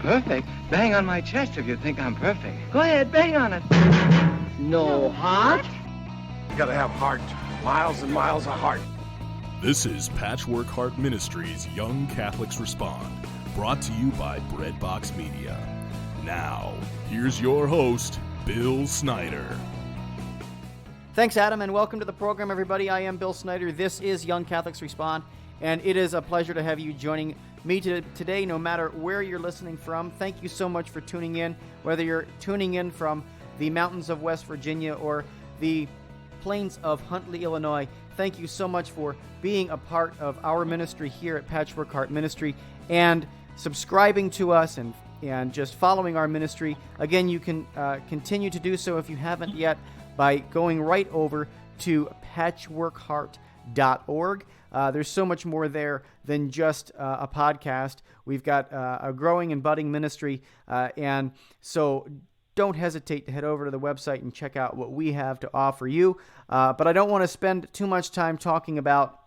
Perfect? Bang on my chest if you think I'm perfect. Go ahead, bang on it. No heart? You gotta have heart. Miles and miles of heart. This is Patchwork Heart Ministries Young Catholics Respond, brought to you by Breadbox Media. Now, here's your host, Bill Snyder. Thanks, Adam, and welcome to the program, everybody. I am Bill Snyder. This is Young Catholics Respond, and it is a pleasure to have you joining me today, no matter where you're listening from. Thank you so much for tuning in, whether you're tuning in from the mountains of West Virginia or the plains of Huntley, Illinois. Thank you so much for being a part of our ministry here at Patchwork Heart Ministry and subscribing to us and just following our ministry. Again, you can continue to do so if you haven't yet by going right over to patchworkheart.org. There's so much more there than just a podcast. We've got a growing and budding ministry, and so don't hesitate to head over to the website and check out what we have to offer you. But I don't want to spend too much time talking about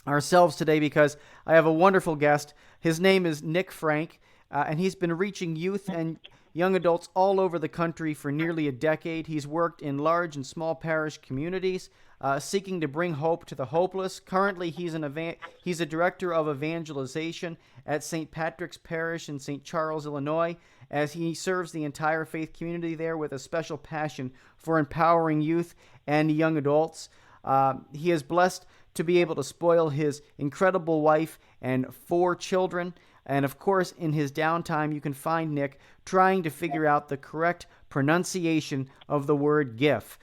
ourselves today because I have a wonderful guest. His name is Nic Frank, and he's been reaching youth and young adults all over the country for nearly a decade. He's worked in large and small parish communities, seeking to bring hope to the hopeless. Currently, he's a director of evangelization at St. Patrick's Parish in St. Charles, Illinois, as he serves the entire faith community there with a special passion for empowering youth and young adults. He is blessed to be able to spoil his incredible wife and 4 children. And of course, in his downtime, you can find Nic trying to figure out the correct pronunciation of the word GIF,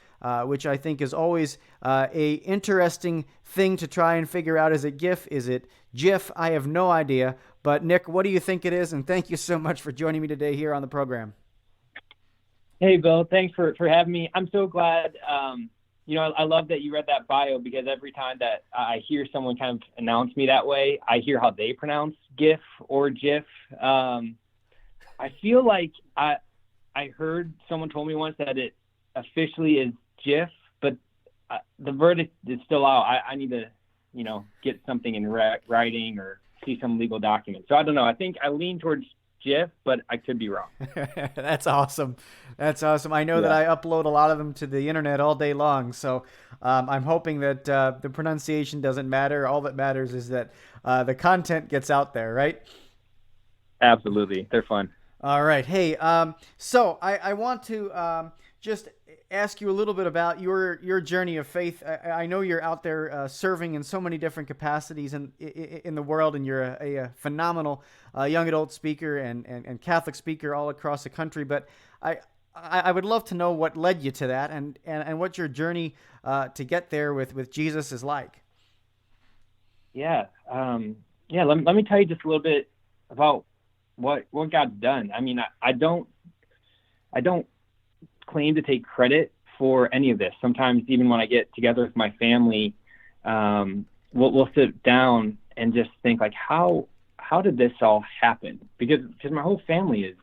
which I think is always a interesting thing to try and figure out. Is it GIF? Is it GIF? I have no idea. But Nic, what do you think it is? And thank you so much for joining me today here on the program. Hey, Bill. Thanks for having me. I'm so glad. I love that you read that bio because every time that I hear someone kind of announce me that way, I hear how they pronounce GIF or GIF. I feel like I heard someone told me once that it officially is GIF, but the verdict is still out. I need to, get something in writing or see some legal document. So I don't know. I think I lean towards GIF, but I could be wrong. That's awesome. I know that I upload a lot of them to the internet all day long. So I'm hoping that the pronunciation doesn't matter. All that matters is that the content gets out there, right? Absolutely. They're fun. All right. Hey, so I want to just ask you a little bit about your journey of faith. I know you're out there serving in so many different capacities in the world, and you're a phenomenal young adult speaker and Catholic speaker all across the country. But I would love to know what led you to that and what your journey to get there with Jesus is like. Yeah. Let me tell you just a little bit about what God's done. I mean, I don't claim to take credit for any of this. Sometimes even when I get together with my family, we'll sit down and just think like, how did this all happen? Because my whole family is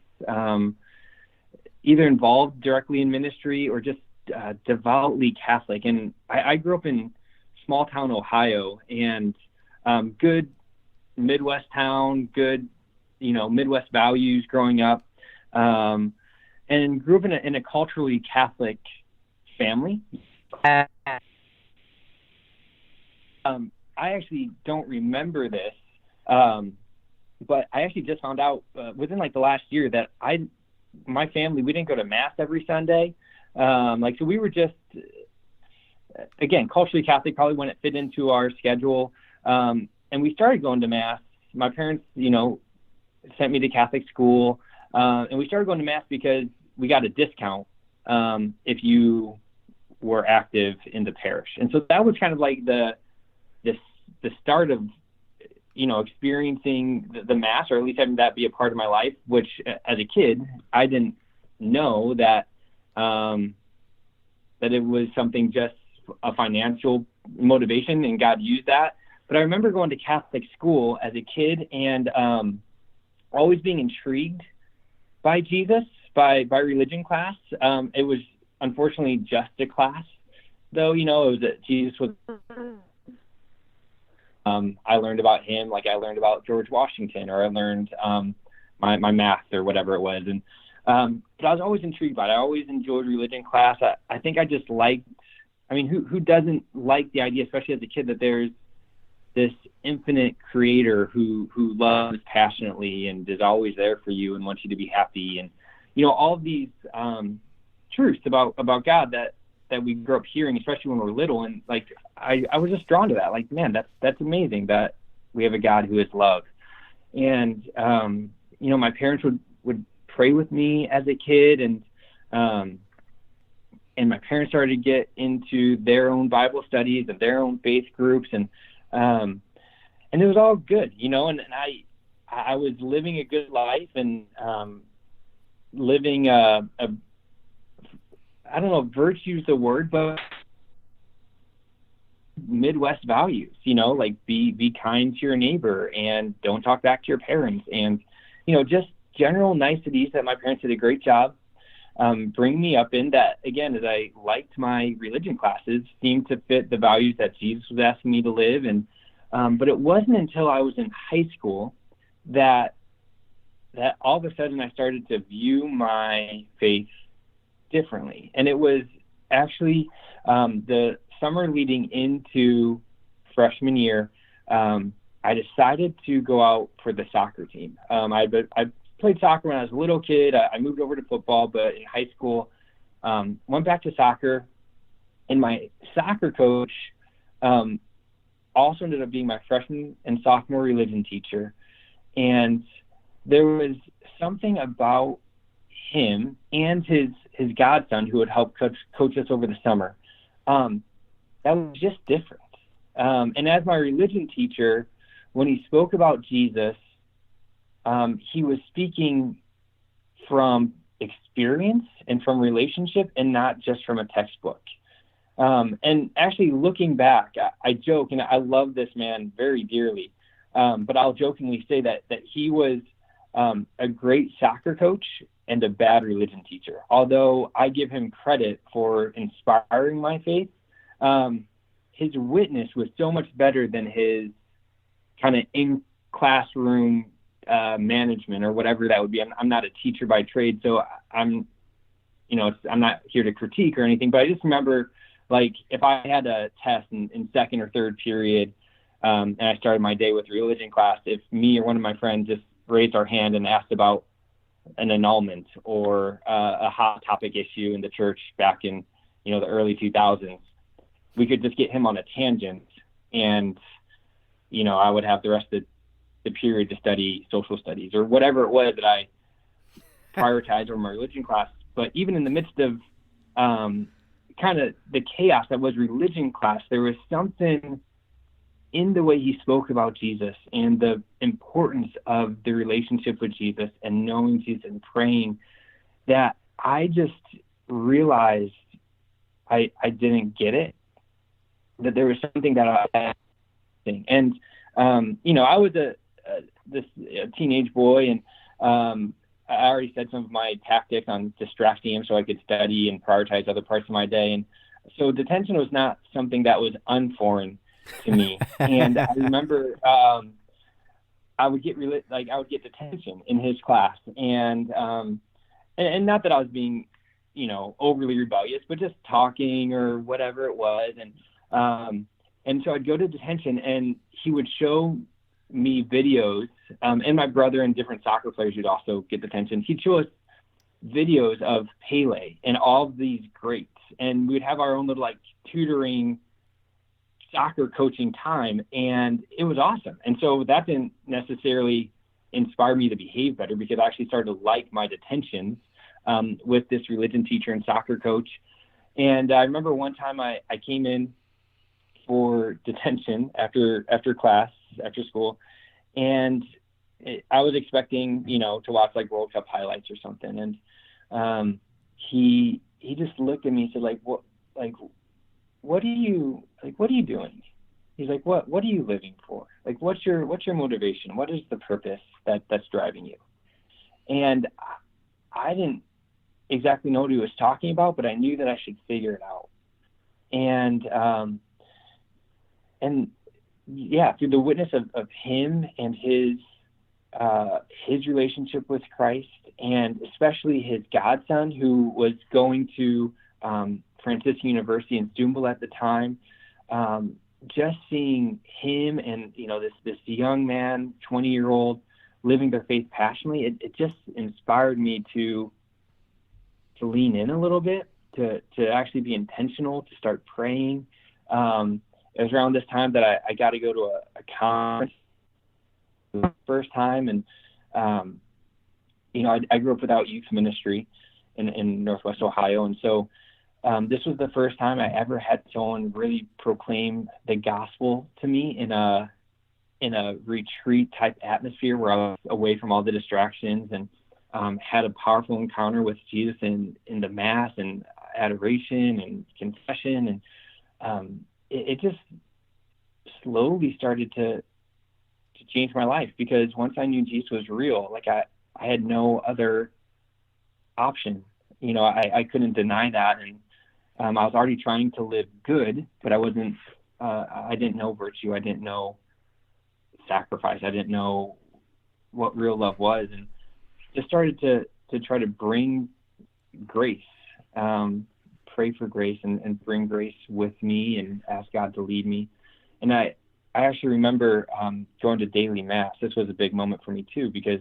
either involved directly in ministry or just devoutly Catholic. And I grew up in small town Ohio, and good Midwest town, good Midwest values growing up, and grew up in a culturally Catholic family. I actually don't remember this, but I actually just found out within like the last year that my family, we didn't go to Mass every Sunday. So we were just, again, culturally Catholic, probably when it fit into our schedule. And we started going to Mass. My parents, sent me to Catholic school. And we started going to Mass because we got a discount if you were active in the parish. And so that was kind of like the start of, experiencing the Mass, or at least having that be a part of my life, which as a kid, I didn't know that it was something just a financial motivation, and God used that. But I remember going to Catholic school as a kid and always being intrigued by Jesus, by religion class. It was unfortunately just a class, though, it was that Jesus was. I learned about him like I learned about George Washington, or I learned my math or whatever it was. And but I was always intrigued by it. I always enjoyed religion class. I think I just liked, I mean, who doesn't like the idea, especially as a kid, that there's this infinite creator who loves passionately and is always there for you and wants you to be happy. And, all of these truths about God that we grew up hearing, especially when we were little. And like, I was just drawn to that. Like, man, that's amazing that we have a God who is love. And, my parents would pray with me as a kid, and my parents started to get into their own Bible studies and their own faith groups. And it was all good, and I was living a good life and living I don't know if virtue's the word, but Midwest values, like be kind to your neighbor and don't talk back to your parents, and just general niceties that my parents did a great job bring me up in, that again, as I liked my religion classes, seemed to fit the values that Jesus was asking me to live. And but it wasn't until I was in high school that all of a sudden I started to view my faith differently. And it was actually the summer leading into freshman year, I decided to go out for the soccer team. I played soccer when I was a little kid. I moved over to football, but in high school, went back to soccer. And my soccer coach also ended up being my freshman and sophomore religion teacher. And there was something about him and his godson, who would help coach us over the summer, that was just different. And as my religion teacher, when he spoke about Jesus, he was speaking from experience and from relationship, and not just from a textbook. And actually, looking back, I joke, and I love this man very dearly, but I'll jokingly say that he was a great soccer coach and a bad religion teacher. Although I give him credit for inspiring my faith, his witness was so much better than his kind of in-classroom management or whatever that would be. I'm not a teacher by trade, so I'm not here to critique or anything, but I just remember, like, if I had a test in second or third period, and I started my day with religion class, if me or one of my friends just raised our hand and asked about an annulment or a hot topic issue in the church back in, the early 2000s, we could just get him on a tangent, and, I would have the rest of the period to study social studies or whatever it was that I prioritized over my religion class. But even in the midst of kind of the chaos that was religion class, there was something in the way he spoke about Jesus and the importance of the relationship with Jesus and knowing Jesus and praying, that I just realized I didn't get it, that there was something that I had. And, I was this teenage boy, and I already said some of my tactics on distracting him so I could study and prioritize other parts of my day. And so detention was not something that was unforeign to me. And I remember I would get detention in his class, and not that I was being, overly rebellious, but just talking or whatever it was. And so I'd go to detention, and he would show me videos, and my brother and different soccer players would also get detention. He'd show us videos of Pele and all of these greats, and we'd have our own little tutoring soccer coaching time, and it was awesome. And so that didn't necessarily inspire me to behave better, because I actually started to like my detentions with this religion teacher and soccer coach. And I remember one time I came in for detention after class, after school, and I was expecting, to watch World Cup highlights or something. And he just looked at me and said, what are you doing? He's like, what are you living for? What's your motivation? What is the purpose that's driving you? And I didn't exactly know what he was talking about, but I knew that I should figure it out. And yeah, through the witness of him and his his relationship with Christ, and especially his godson, who was going to Franciscan University in Steubenville at the time. Just seeing him and, this young man, 20-year-old, living their faith passionately, it just inspired me to lean in a little bit, to actually be intentional, to start praying. It was around this time that I got to go to a conference for the first time. And, I grew up without youth ministry in Northwest Ohio. And so this was the first time I ever had someone really proclaim the gospel to me in a retreat type atmosphere where I was away from all the distractions, and had a powerful encounter with Jesus in the Mass and adoration and confession. And it just slowly started to change my life, because once I knew Jesus was real, like I had no other option. I couldn't deny that. And I was already trying to live good, but I wasn't, I didn't know virtue. I didn't know sacrifice. I didn't know what real love was, and just started to try to bring grace, pray for grace and bring grace with me and ask God to lead me. And I actually remember going to daily Mass. This was a big moment for me too, because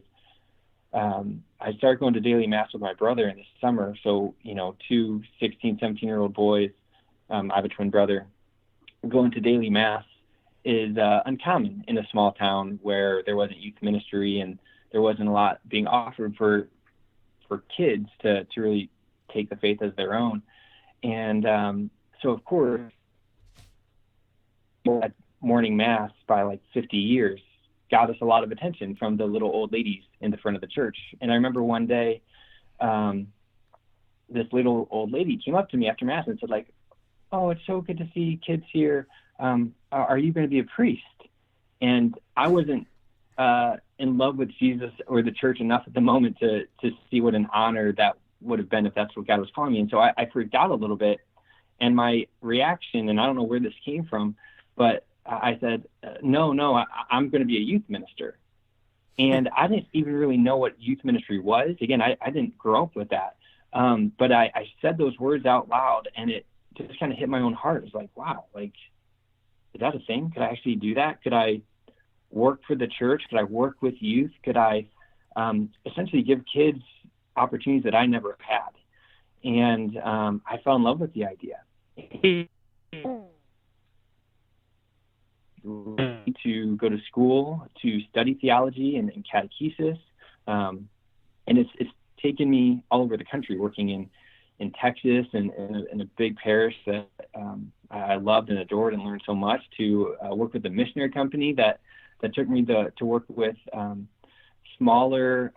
I started going to daily Mass with my brother in the summer. So, two 16, 17-year-old boys, I have a twin brother, going to daily Mass is uncommon in a small town where there wasn't youth ministry and there wasn't a lot being offered for kids to really take the faith as their own. And so, of course, at morning Mass by like 50 years got us a lot of attention from the little old ladies in the front of the church. And I remember one day, this little old lady came up to me after Mass and said, like, "Oh, it's so good to see kids here. Are you going to be a priest?" And I wasn't in love with Jesus or the church enough at the moment to see what an honor that would have been if that's what God was calling me. And so I freaked out a little bit. And my reaction, and I don't know where this came from, but I said, no, I'm going to be a youth minister. And I didn't even really know what youth ministry was. Again, I didn't grow up with that. But I said those words out loud, and it just kind of hit my own heart. It was like, wow, like, is that a thing? Could I actually do that? Could I work for the church? Could I work with youth? Could I essentially give kids opportunities that I never had? And I fell in love with the idea. To go to school to study theology and catechesis, and it's taken me all over the country, working in Texas and in a big parish that I loved and adored and learned so much, to work with a missionary company that took me to work with smaller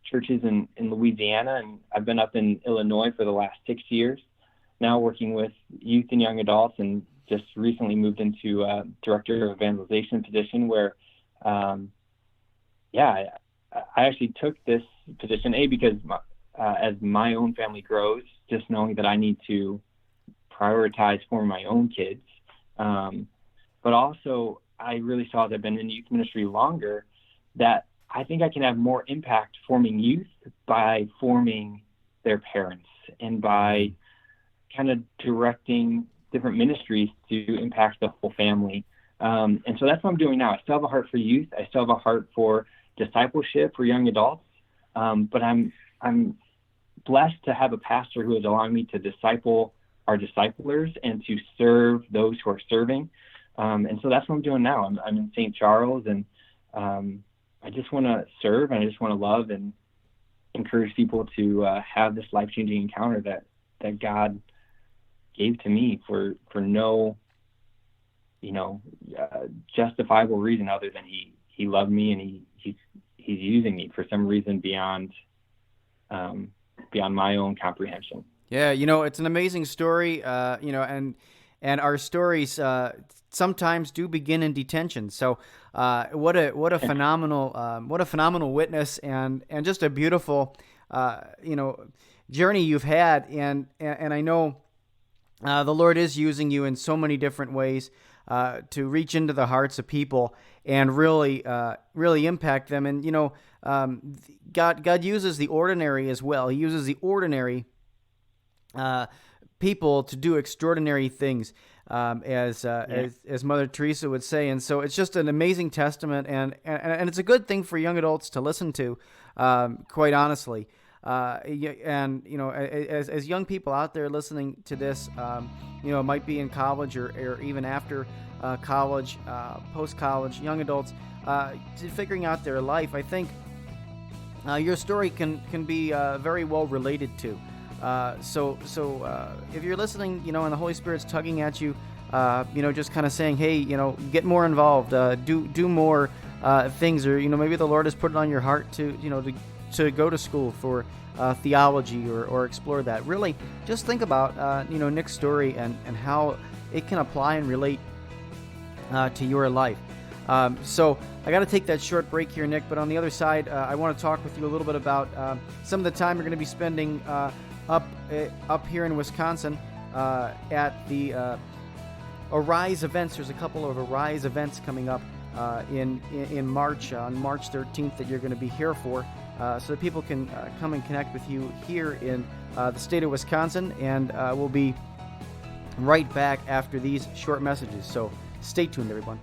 churches in Louisiana, and I've been up in Illinois for the last 6 years now, working with youth and young adults, and just recently moved into director of evangelization position, where I actually took this position because as my own family grows, just knowing that I need to prioritize for my own kids, but also I really saw that I've been in youth ministry longer, that I think I can have more impact forming youth by forming their parents and by kind of directing different ministries to impact the whole family. And so that's what I'm doing now. I still have a heart for youth. I still have a heart for discipleship for young adults. But I'm blessed to have a pastor who is allowing me to disciple our disciplers and to serve those who are serving. And so that's what I'm doing now. I'm in St. Charles, and I just want to serve, and I just want to love and encourage people to have this life-changing encounter that God gave to me for no, justifiable reason other than he loved me, and he's using me for some reason beyond my own comprehension. Yeah, it's an amazing story, and our stories sometimes do begin in detention. So, what a phenomenal witness, and just a beautiful, journey you've had, and I know the Lord is using you in so many different ways to reach into the hearts of people. and really impact them. And God uses the ordinary as well. He uses the ordinary people to do extraordinary things, as Mother Teresa would say. And so it's just an amazing testament, and it's a good thing for young adults to listen to, quite honestly. As young people out there listening to this, might be in college or even after college, post-college, young adults, figuring out their life, I think your story can be very well related to. So if you're listening, and the Holy Spirit's tugging at you, just kind of saying, hey, get more involved, do more things, or maybe the Lord has put it on your heart to go to school for theology or explore that. Really, just think about Nic's story and how it can apply and relate to your life. So I got to take that short break here, Nic. But on the other side, I want to talk with you a little bit about some of the time you're going to be spending up here in Wisconsin at the Arise events. There's a couple of Arise events coming up in March, on March 13th, that you're going to be here for, so that people can come and connect with you here in the state of Wisconsin. And we'll be right back after these short messages. So stay tuned, everyone.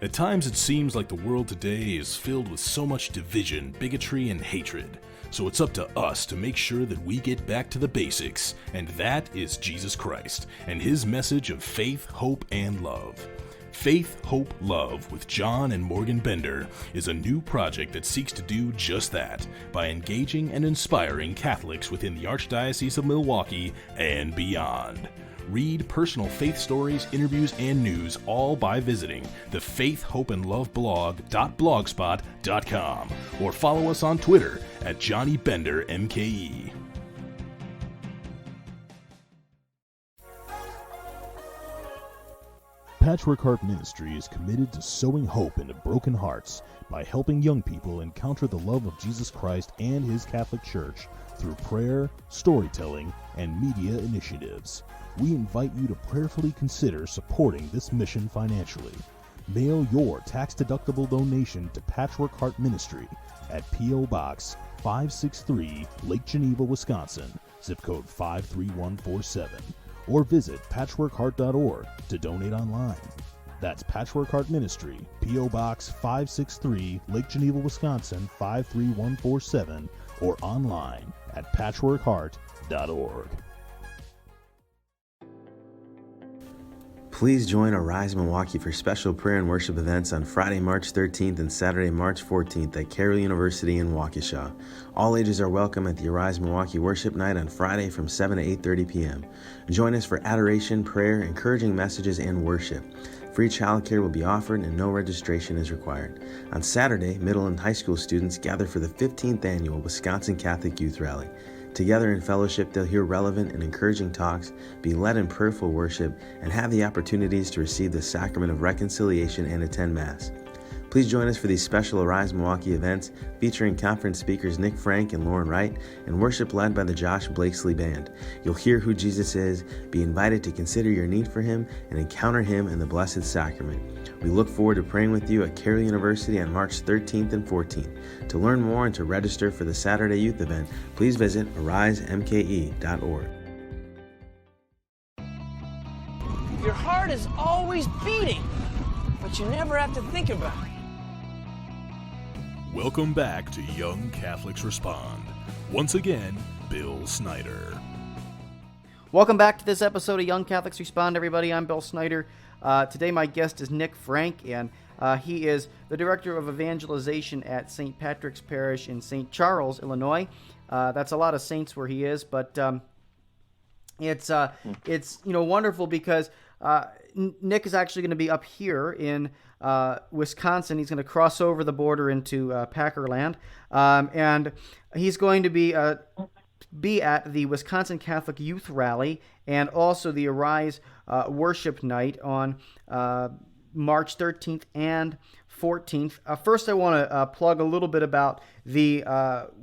At times it seems like the world today is filled with so much division, bigotry, and hatred. So it's up to us to make sure that we get back to the basics, and that is Jesus Christ and his message of faith, hope, and love. Faith, Hope, Love with John and Morgan Bender is a new project that seeks to do just that by engaging and inspiring Catholics within the Archdiocese of Milwaukee and beyond. Read personal faith stories, interviews, and news, all by visiting the Faith, Hope, and Love blog.blogspot.com or follow us on Twitter at Johnny Bender MKE. Patchwork Heart Ministry is committed to sowing hope into broken hearts by helping young people encounter the love of Jesus Christ and his Catholic Church through prayer, storytelling, and media initiatives. We invite you to prayerfully consider supporting this mission financially. Mail your tax-deductible donation to Patchwork Heart Ministry at P.O. Box 563, Lake Geneva, Wisconsin, zip code 53147, or visit patchworkheart.org to donate online. That's Patchwork Heart Ministry, P.O. Box 563, Lake Geneva, Wisconsin 53147, or online at patchworkheart.org. Please join Arise Milwaukee for special prayer and worship events on Friday, March 13th and Saturday, March 14th at Carroll University in Waukesha. All ages are welcome at the Arise Milwaukee Worship Night on Friday from 7 to 8:30 p.m. Join us for adoration, prayer, encouraging messages, and worship. Free childcare will be offered and no registration is required. On Saturday, middle and high school students gather for the 15th annual Wisconsin Catholic Youth Rally. Together in fellowship, they'll hear relevant and encouraging talks, be led in prayerful worship, and have the opportunities to receive the sacrament of reconciliation and attend Mass. Please join us for these special Arise Milwaukee events featuring conference speakers Nic Frank and Lauren Wright, and worship led by the Josh Blakesley Band. You'll hear who Jesus is, be invited to consider your need for him, and encounter him in the Blessed Sacrament. We look forward to praying with you at Carroll University on March 13th and 14th. To learn more and to register for the Saturday youth event, please visit arisemke.org. Your heart is always beating, but you never have to think about it. Welcome back to Young Catholics Respond. Once again, Bill Snyder. Welcome back to this episode of Young Catholics Respond, everybody. I'm Bill Snyder. Today my guest is Nic Frank, and he is the Director of Evangelization at St. Patrick's Parish in St. Charles, Illinois. That's a lot of saints where he is, but it's wonderful because Nic is actually going to be up here in Wisconsin. He's going to cross over the border into Packerland, and he's going to be at the Wisconsin Catholic Youth Rally and also the Arise Worship Night on March 13th and 14th. First, I want to plug a little bit about the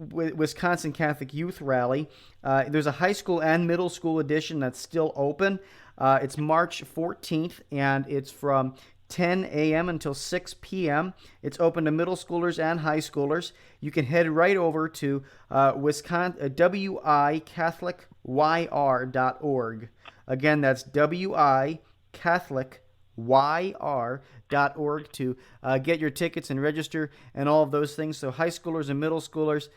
Wisconsin Catholic Youth Rally. There's a high school and middle school edition that's still open. It's March 14th, and it's from 10 a.m. until 6 p.m. It's open to middle schoolers and high schoolers. You can head right over to wicatholicYR.org. Again, that's wicatholicYR.org to get your tickets and register and all of those things. So high schoolers and middle schoolers,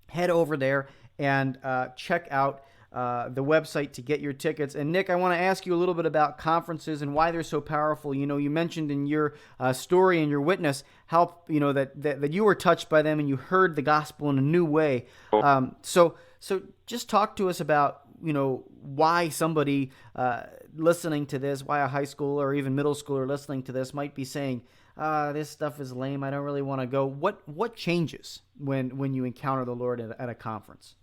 head over there and check out the website to get your tickets. And Nic, I want to ask you a little bit about conferences and why they're so powerful. You know, you mentioned in your story and your witness how, you know, that you were touched by them and you heard the gospel in a new way. So just talk to us about, you know, why somebody listening to this, why a high schooler or even middle schooler listening to this might be saying, this stuff is lame, I don't really want to go. What changes when you encounter the Lord at a conference?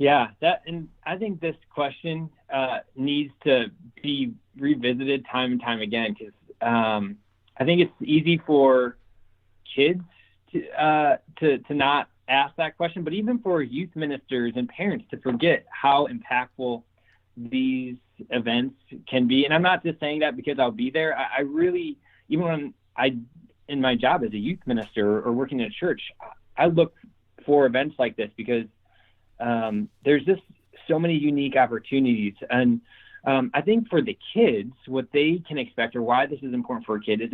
Yeah, and I think this question needs to be revisited time and time again, because I think it's easy for kids to not ask that question, but even for youth ministers and parents to forget how impactful these events can be. And I'm not just saying that because I'll be there. I really, even when in my job as a youth minister or working in a church, I look for events like this because there's just so many unique opportunities. And I think for the kids, what they can expect, or why this is important for a kid, is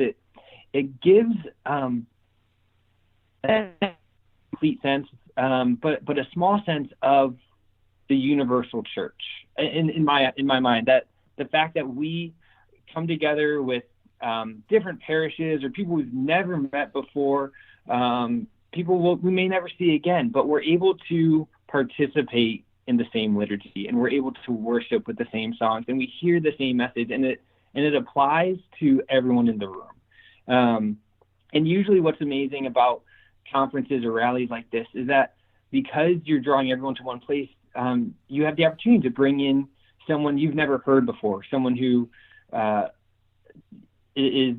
it gives a complete sense, but a small sense of the universal church in my mind, that the fact that we come together with different parishes or people we've never met before, people we may never see again, but we're able to participate in the same liturgy, and we're able to worship with the same songs, and we hear the same message, and it applies to everyone in the room. And usually what's amazing about conferences or rallies like this is that because you're drawing everyone to one place, you have the opportunity to bring in someone you've never heard before, someone who is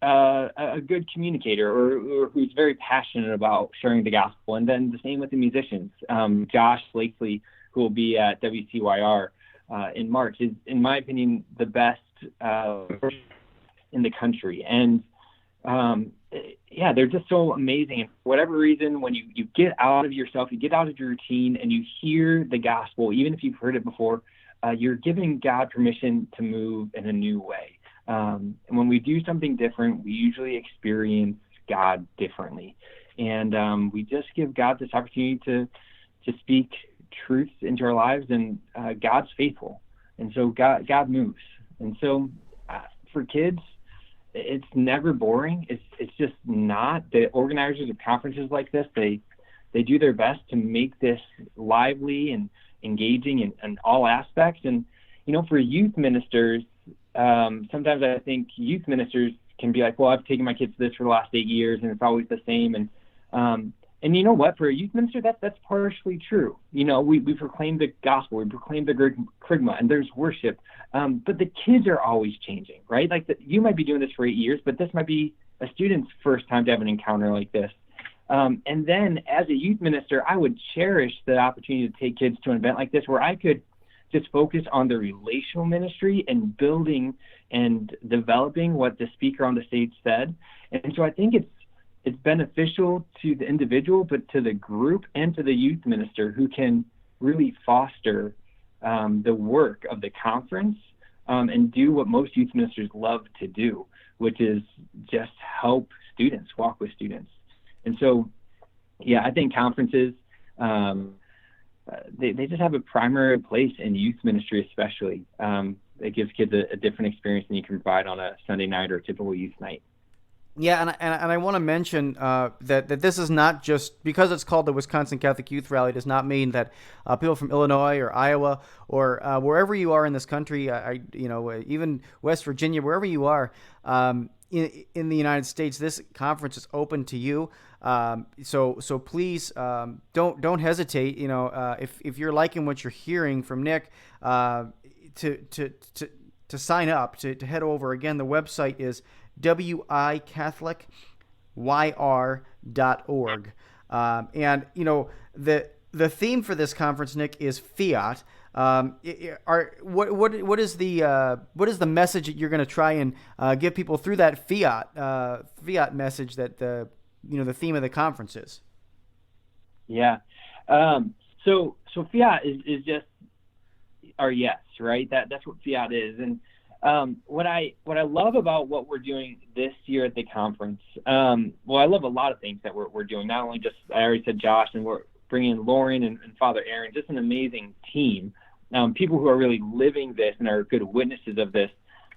a good communicator or who's very passionate about sharing the gospel. And then the same with the musicians. Josh Blakely, who will be at WCYR in March, is, in my opinion, the best in the country. And yeah, they're just so amazing. And for whatever reason, when you get out of yourself, you get out of your routine and you hear the gospel, even if you've heard it before, you're giving God permission to move in a new way. And when we do something different, we usually experience God differently. And we just give God this opportunity to speak truth into our lives, and God's faithful. And so God moves. And so for kids, it's never boring. It's just not. The organizers of conferences like this, they do their best to make this lively and engaging in all aspects. And, you know, for youth ministers, sometimes I think youth ministers can be like, well, I've taken my kids to this for the last 8 years and it's always the same. And you know what, for a youth minister, that's partially true. You know, we proclaim the gospel, we proclaim the kerygma, and there's worship. But the kids are always changing, right? Like you might be doing this for 8 years, but this might be a student's first time to have an encounter like this. And then as a youth minister, I would cherish the opportunity to take kids to an event like this where I could just focus on the relational ministry and building and developing what the speaker on the stage said. And so I think it's beneficial to the individual, but to the group and to the youth minister, who can really foster the work of the conference and do what most youth ministers love to do, which is just help students, walk with students. And so, yeah, I think conferences, they just have a primary place in youth ministry, especially. It gives kids a different experience than you can provide on a Sunday night or a typical youth night. Yeah, and I want to mention that this is not just because it's called the Wisconsin Catholic Youth Rally. Does not mean that people from Illinois or Iowa or wherever you are in this country, even West Virginia, wherever you are in the United States, this conference is open to you. So please don't hesitate. You know, if you're liking what you're hearing from Nic, to sign up, to head over. Again, the website is wicatholicYR.org. And, you know, the theme for this conference, Nick, is fiat. What is the message that you're going to try and give people through that fiat message that the theme of the conference is? Yeah. So fiat is just our yes, right? That's what fiat is. And what I love about what we're doing this year at the conference, I love a lot of things that we're doing. Not only just, I already said Josh, and we're bringing in Lauren and Father Aaron, just an amazing team. People who are really living this and are good witnesses of this.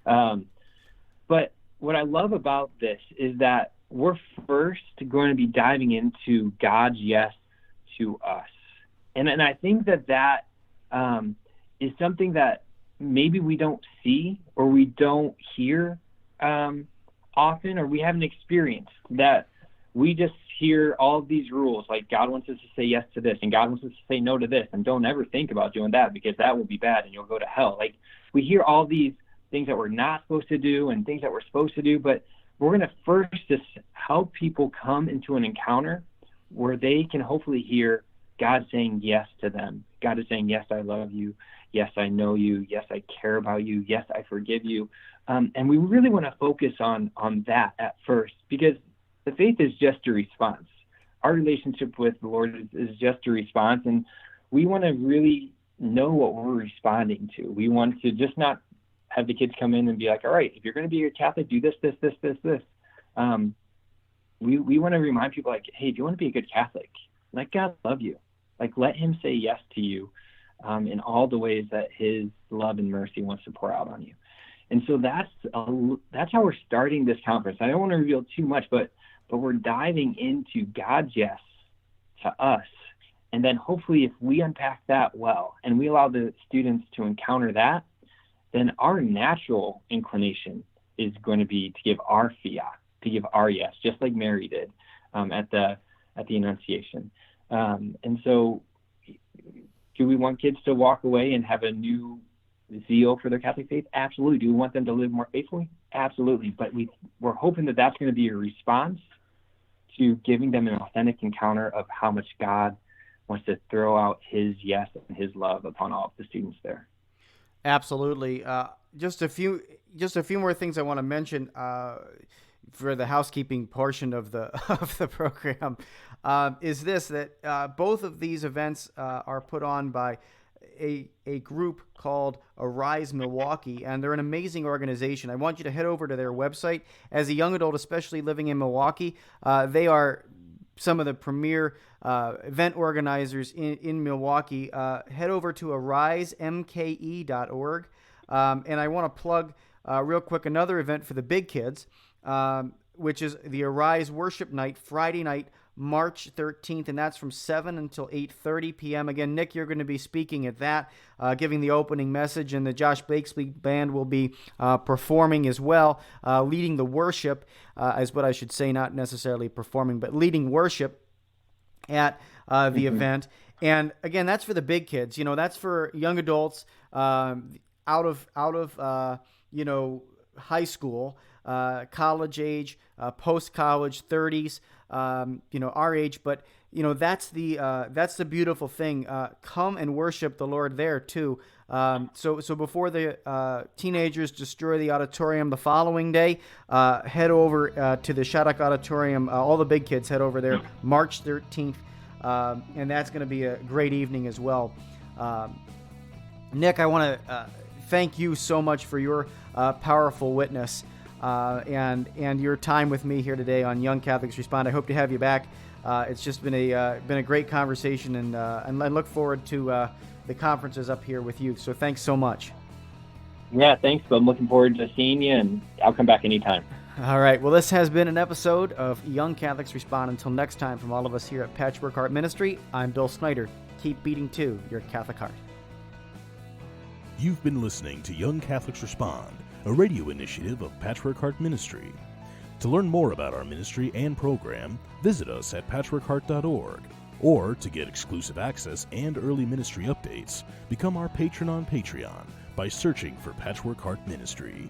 But what I love about this is that we're first going to be diving into God's yes to us. And I think that is something that maybe we don't see or we don't hear often, or we haven't experienced, that we just hear all of these rules, like God wants us to say yes to this and God wants us to say no to this, and don't ever think about doing that because that will be bad and you'll go to hell. Like, we hear all these things that we're not supposed to do and things that we're supposed to do, but we're going to first just help people come into an encounter where they can hopefully hear God saying yes to them. God is saying, yes, I love you. Yes, I know you. Yes, I care about you. Yes, I forgive you. And we really want to focus on that at first, because the faith is just a response. Our relationship with the Lord is just a response, and we want to really know what we're responding to. We want to just not have the kids come in and be like, all right, if you're going to be a Catholic, do this, this, this, this, this. We want to remind people, like, hey, if you want to be a good Catholic, let God love you. Like, let him say yes to you in all the ways that his love and mercy wants to pour out on you. And so that's how we're starting this conference. I don't want to reveal too much, but we're diving into God's yes to us. And then hopefully if we unpack that well and we allow the students to encounter that, then our natural inclination is going to be to give our fiat, to give our yes, just like Mary did at the Annunciation. And so do we want kids to walk away and have a new zeal for their Catholic faith? Absolutely. Do we want them to live more faithfully? Absolutely. But we're hoping that that's going to be a response to giving them an authentic encounter of how much God wants to throw out his yes and his love upon all of the students there. Absolutely. Just a few more things I want to mention for the housekeeping portion of the program. Is this, that both of these events are put on by a group called Arise Milwaukee, and they're an amazing organization. I want you to head over to their website. As a young adult, especially living in Milwaukee, they are some of the premier event organizers in Milwaukee. Head over to arisemke.org. And I want to plug real quick another event for the big kids, which is the Arise Worship Night, Friday night, March 13th, and that's from 7 until 8:30 p.m. Again, Nick, you're going to be speaking at that, giving the opening message, and the Josh Blakesley Band will be performing as well, leading the worship, is what I should say, not necessarily performing, but leading worship at the event. And again, that's for the big kids. That's for young adults out of high school, college age, post-college, 30s, our age. But that's the beautiful thing. Come and worship the Lord there too. So before the teenagers destroy the auditorium the following day, head over to the Shattuck Auditorium. All the big kids head over there March 13th, and that's going to be a great evening as well. Nick, I want to thank you so much for your powerful witness and your time with me here today on Young Catholics Respond. I hope to have you back. It's just been a great conversation, and I look forward to the conferences up here with you. So thanks so much. Yeah, thanks. I'm looking forward to seeing you, and I'll come back anytime. All right. Well, this has been an episode of Young Catholics Respond. Until next time, from all of us here at Patchwork Heart Ministry, I'm Bill Snyder. Keep beating to your Catholic heart. You've been listening to Young Catholics Respond, a radio initiative of Patchwork Heart Ministry. To learn more about our ministry and program, visit us at patchworkheart.org. Or to get exclusive access and early ministry updates, become our patron on Patreon by searching for Patchwork Heart Ministry.